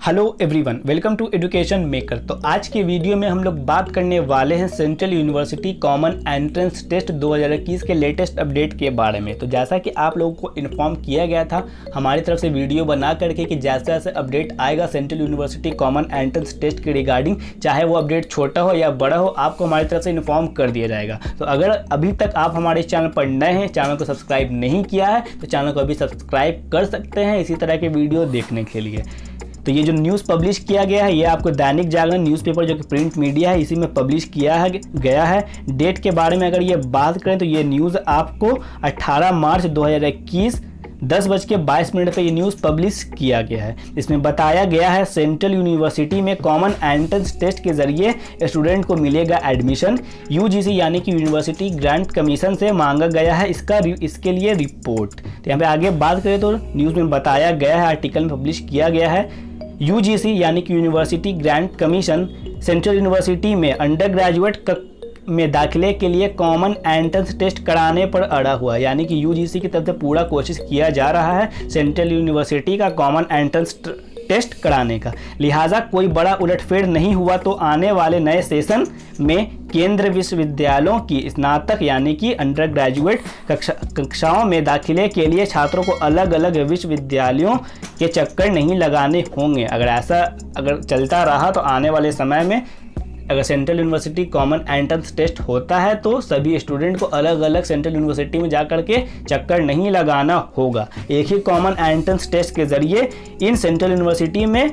Hello everyone, welcome to education maker. तो आज के वीडियो में हम लोग बात करने वाले हैं central university common entrance test 2021 के लेटेस्ट अपडेट के बारे में। तो जैसा कि आप लोगों को इन्फॉर्म किया गया था हमारी तरफ से वीडियो बना करके कि जैसे जैसे अपडेट आएगा central university common entrance test के रिगार्डिंग, चाहे वो अपडेट छोटा हो या बड़ा हो, आपको हमारी तरफ से इन्फॉर्म कर दिया जाएगा। तो अगर अभी तक आप हमारे चैनल पर नए हैं, चैनल को सब्सक्राइब नहीं किया है, तो चैनल को अभी सब्सक्राइब कर सकते हैं इसी तरह के वीडियो देखने के लिए। तो ये जो न्यूज़ पब्लिश किया गया है ये आपको दैनिक जागरण न्यूज़पेपर जो कि प्रिंट मीडिया है इसी में पब्लिश किया गया है। डेट के बारे में अगर ये बात करें तो ये न्यूज़ आपको 18 मार्च 2021 10:22 पर ये न्यूज़ पब्लिश किया गया है। इसमें बताया गया है सेंट्रल यूनिवर्सिटी में कॉमन एंट्रेंस टेस्ट के जरिए स्टूडेंट को मिलेगा एडमिशन। यूजीसी यानी कि यूनिवर्सिटी ग्रांट कमीशन से मांगा गया है इसके लिए रिपोर्ट। तो यहाँ पे आगे बात करें तो न्यूज़ में बताया गया है, आर्टिकल में पब्लिश किया गया है, यूजीसी यानी कि university grant commission central university में अंडर ग्रेजुएट में दाखिले के लिए कॉमन एंट्रेंस टेस्ट कराने पर अड़ा हुआ है। यानी कि यूजीसी की तरफ से पूरा कोशिश किया जा रहा है सेंट्रल यूनिवर्सिटी का कॉमन एंट्रेंस टेस्ट कराने का। लिहाजा कोई बड़ा उलटफेर नहीं हुआ तो आने वाले नए सेशन में केंद्र विश्वविद्यालयों की स्नातक यानी कि अंडर ग्रेजुएट कक्षाओं में दाखिले के लिए छात्रों को अलग अलग विश्वविद्यालयों के चक्कर नहीं लगाने होंगे। अगर चलता रहा तो आने वाले समय में अगर central university common entrance test होता है तो सभी स्टूडेंट को अलग अलग सेंट्रल यूनिवर्सिटी में जाकर के चक्कर नहीं लगाना होगा। एक ही कॉमन एंट्रेंस टेस्ट के जरिए इन सेंट्रल यूनिवर्सिटी में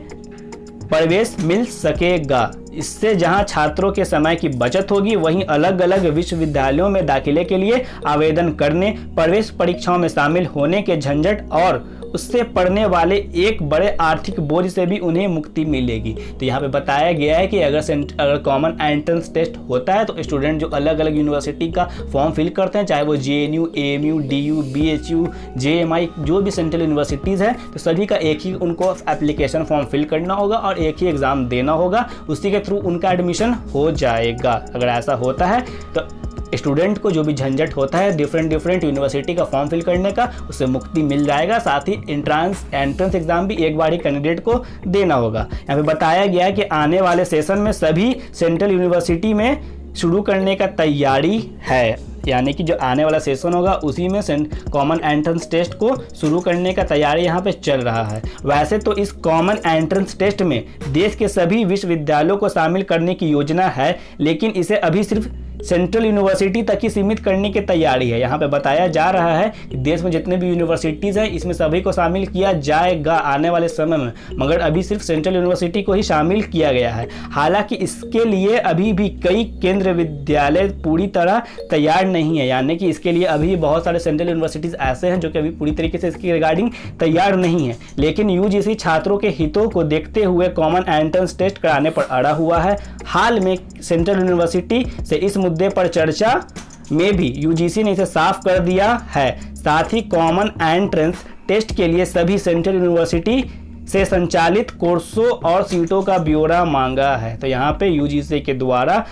प्रवेश मिल सकेगा। इससे जहां छात्रों के समय की बचत होगी वहीं अलग अलग विश्वविद्यालयों में दाखिले के लिए आवेदन करने, प्रवेश परीक्षाओं में शामिल होने के झंझट और उससे पड़ने वाले एक बड़े आर्थिक बोझ से भी उन्हें मुक्ति मिलेगी। तो यहाँ पे बताया गया है कि अगर कॉमन एंट्रेंस टेस्ट होता है तो स्टूडेंट जो अलग अलग यूनिवर्सिटी का फॉर्म फिल करते हैं, चाहे वो JNU, AMU, DU, BHU, JMI, जो भी सेंट्रल यूनिवर्सिटीज़ हैं, तो सभी का एक ही उनको एप्लीकेशन फॉर्म फिल करना होगा और एक ही एग्ज़ाम देना होगा। उसी के थ्रू उनका एडमिशन हो जाएगा। अगर ऐसा होता है तो स्टूडेंट को जो भी झंझट होता है डिफरेंट यूनिवर्सिटी का फॉर्म फिल करने का, उससे मुक्ति मिल जाएगा। साथ ही एंट्रेंस एग्जाम भी एक बार ही कैंडिडेट को देना होगा। यहाँ पे बताया गया है कि आने वाले सेशन में सभी सेंट्रल यूनिवर्सिटी में शुरू करने का तैयारी है। यानी कि जो आने वाला सेशन होगा उसी में कॉमन एंट्रेंस टेस्ट को शुरू करने का तैयारी यहाँ पे चल रहा है। वैसे तो इस कॉमन एंट्रेंस टेस्ट में देश के सभी विश्वविद्यालयों को शामिल करने की योजना है, लेकिन इसे अभी सिर्फ सेंट्रल यूनिवर्सिटी तक ही सीमित करने की तैयारी है। यहाँ पे बताया जा रहा है कि देश में जितने भी यूनिवर्सिटीज़ हैं इसमें सभी को शामिल किया जाएगा आने वाले समय में, मगर अभी सिर्फ सेंट्रल यूनिवर्सिटी को ही शामिल किया गया है। हालांकि इसके लिए अभी भी कई केंद्रीय विद्यालय पूरी तरह तैयार नहीं है। यानी कि इसके लिए अभी बहुत सारे सेंट्रल यूनिवर्सिटीज़ ऐसे हैं जो कि अभी पूरी तरीके से इसकी रिगार्डिंग तैयार नहीं है। लेकिन यूजीसी छात्रों के हितों को देखते हुए कॉमन एंट्रेंस टेस्ट कराने पर अड़ा हुआ है। हाल में सेंट्रल यूनिवर्सिटी से इस मुद्दे पर चर्चा में भी यूजीसी ने इसे साफ कर दिया है। साथ ही कॉमन एंट्रेंस टेस्ट के लिए सभी सेंट्रल यूनिवर्सिटी से संचालित कोर्सों और सीटों का ब्यौरा मांगा है। तो यहाँ पे यूजीसी के द्वारा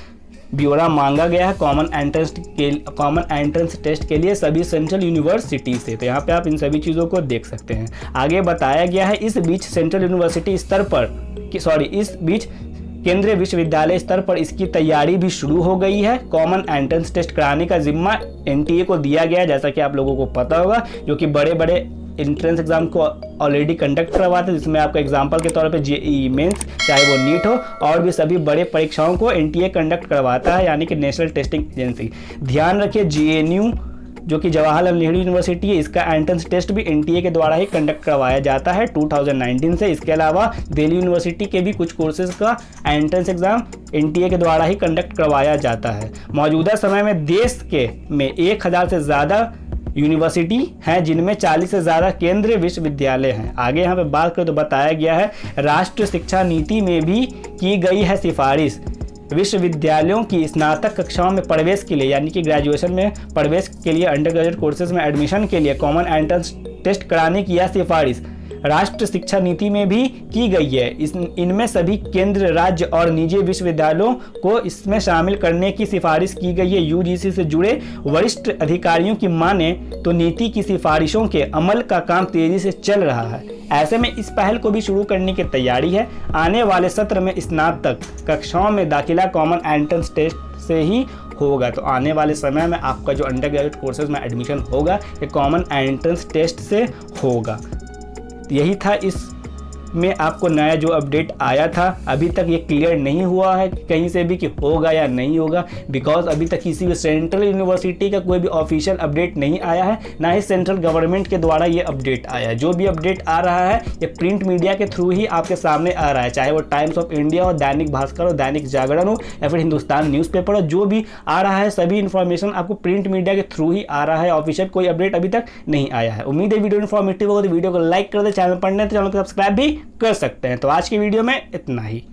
ब्यौरा मांगा गया है कॉमन एंट्रेंस टेस्ट के लिए सभी सेंट्रल यूनिवर्सिटी से। तो यहाँ पे आप इन सभी चीज़ों को देख सकते हैं। आगे बताया गया है इस बीच केंद्रीय विश्वविद्यालय स्तर पर इसकी तैयारी भी शुरू हो गई है। कॉमन एंट्रेंस टेस्ट कराने का जिम्मा एनटीए को दिया गया है, जैसा कि आप लोगों को पता होगा, जो कि बड़े बड़े एंट्रेंस एग्जाम को ऑलरेडी कंडक्ट करवाते हैं, जिसमें आपका एग्जाम्पल के तौर पे जेईई मेंस, चाहे वो नीट हो, और भी सभी बड़े परीक्षाओं को एनटीए कंडक्ट करवाता है, यानी कि नेशनल टेस्टिंग एजेंसी। ध्यान रखिए जेएनयू जो कि जवाहरलाल नेहरू यूनिवर्सिटी है, इसका एंट्रेंस टेस्ट भी एनटीए के द्वारा ही कंडक्ट करवाया जाता है 2019 से। इसके अलावा दिल्ली यूनिवर्सिटी के भी कुछ कोर्सेज का एंट्रेंस एग्जाम एनटीए के द्वारा ही कंडक्ट करवाया जाता है। मौजूदा समय में देश में 1000 से ज़्यादा यूनिवर्सिटी हैं, जिनमें 40 से ज़्यादा केंद्रीय विश्वविद्यालय हैं। आगे यहाँ पे बात करें तो बताया गया है राष्ट्रीय शिक्षा नीति में भी की गई है सिफारिश। विश्वविद्यालयों की स्नातक कक्षाओं में प्रवेश के लिए, यानी कि ग्रेजुएशन में प्रवेश के लिए, अंडर ग्रेजुएट कोर्सेज में एडमिशन के लिए कॉमन एंट्रेंस टेस्ट कराने की यह सिफारिश राष्ट्रीय शिक्षा नीति में भी की गई है। इनमें सभी केंद्र, राज्य और निजी विश्वविद्यालयों को इसमें शामिल करने की सिफारिश की गई है। यूजीसी से जुड़े वरिष्ठ अधिकारियों की माने तो नीति की सिफारिशों के अमल का काम तेजी से चल रहा है। ऐसे में इस पहल को भी शुरू करने की तैयारी है। आने वाले सत्र में स्नातक कक्षाओं में दाखिला कॉमन एंट्रेंस टेस्ट से ही होगा। तो आने वाले समय में आपका जो अंडर ग्रेजुएट कोर्सेज में एडमिशन होगा ये कॉमन एंट्रेंस टेस्ट से होगा। यही था इस में आपको नया जो अपडेट आया था। अभी तक ये क्लियर नहीं हुआ है कहीं से भी कि होगा या नहीं होगा, बिकॉज अभी तक किसी भी सेंट्रल यूनिवर्सिटी का कोई भी ऑफिशियल अपडेट नहीं आया है, ना ही सेंट्रल गवर्नमेंट के द्वारा ये अपडेट आया है। जो भी अपडेट आ रहा है ये प्रिंट मीडिया के थ्रू ही आपके सामने आ रहा है, चाहे वो टाइम्स ऑफ इंडिया हो, दैनिक भास्कर हो, दैनिक जागरण हो या फिर हिंदुस्तान न्यूज़पेपर हो। जो भी आ रहा है सभी इन्फॉर्मेशन आपको प्रिंट मीडिया के थ्रू ही आ रहा है, ऑफिशियल कोई अपडेट अभी तक नहीं आया है। उम्मीद है वीडियो इन्फॉर्मेटिव होगा तो वीडियो को लाइक कर दे, चैनल पर नए तो चैनल को सब्सक्राइब भी कर सकते हैं। तो आज की वीडियो में इतना ही।